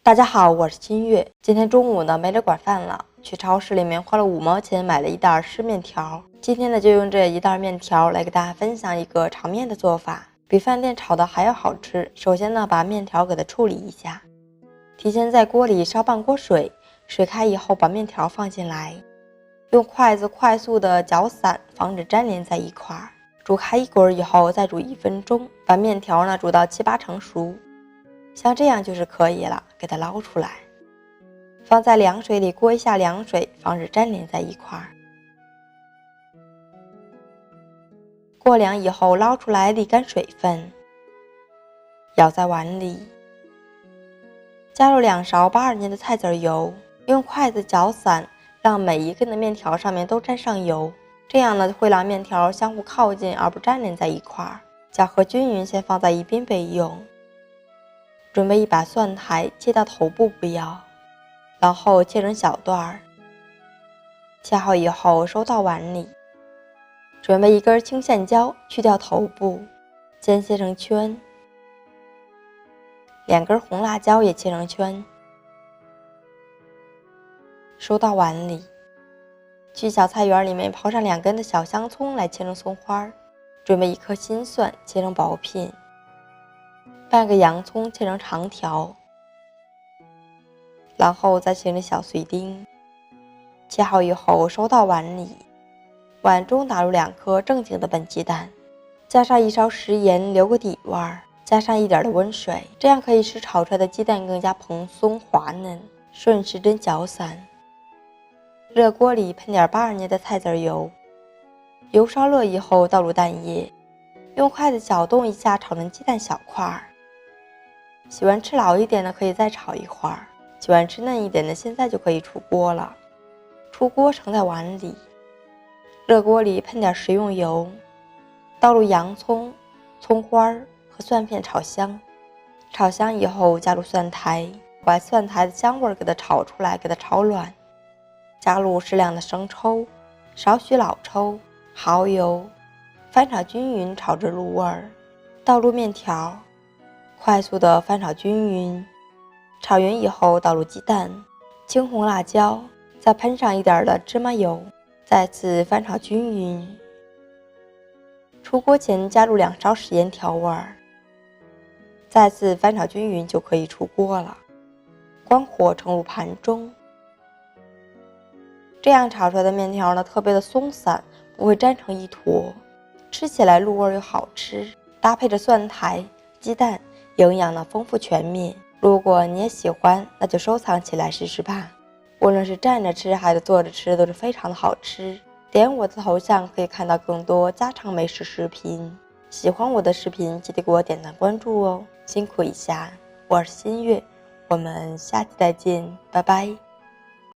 大家好，我是新月。今天中午呢没得管饭了，去超市里面花了5毛钱买了一袋湿面条。今天呢就用这一袋面条来给大家分享一个炒面的做法，比饭店炒的还要好吃。首先呢把面条给它处理一下，提前在锅里烧半锅水，水开以后把面条放进来，用筷子快速的搅散，防止粘连在一块儿。煮开一滚以后再煮1分钟，把面条呢煮到7、8成熟。像这样就是可以了，给它捞出来，放在凉水里过一下凉水，防止粘连在一块儿。过凉以后捞出来沥干水分，舀在碗里，加入2勺82年的菜籽油，用筷子搅散，让每一根的面条上面都沾上油，这样呢会让面条相互靠近而不粘连在一块儿。搅和均匀，先放在一边备用。准备一把蒜苔，切到头部不要，然后切成小段，切好以后收到碗里。准备1根青线椒，去掉头部，尖切成圈。2根红辣椒也切成圈，收到碗里。去小菜园里面刨上2根的小香葱来切成葱花。准备1颗新蒜，切成薄片。半个洋葱切成长条，然后再切成小碎丁。切好以后收到碗里，碗中打入2颗正经的笨鸡蛋，加上1勺食盐留个底味，加上一点的温水，这样可以使炒出来的鸡蛋更加蓬松滑嫩，顺时针搅散。热锅里喷点82年的菜籽油，油烧热以后倒入蛋液，用筷子搅动一下，炒成鸡蛋小块。喜欢吃老一点的可以再炒一会儿，喜欢吃嫩一点的现在就可以出锅了。出锅盛在碗里，热锅里喷点食用油，倒入洋葱、葱花和蒜片炒香。炒香以后加入蒜苔，把蒜苔的香味给它炒出来，给它炒软。加入适量的生抽，少许老抽、蚝油，翻炒均匀，炒至入味。倒入面条，快速的翻炒均匀，炒匀以后倒入鸡蛋、青红辣椒，再喷上一点的芝麻油，再次翻炒均匀。出锅前加入2勺食盐调味，再次翻炒均匀就可以出锅了。关火盛入盘中。这样炒出来的面条呢，特别的松散，不会粘成一坨，吃起来入味又好吃，搭配着蒜苔、鸡蛋，营养呢丰富全面。如果你也喜欢，那就收藏起来试试吧。无论是站着吃还是坐着吃，都是非常的好吃。点我的头像可以看到更多家常美食视频。喜欢我的视频，记得给我点赞关注哦，辛苦一下。我是新月，我们下期再见，拜拜。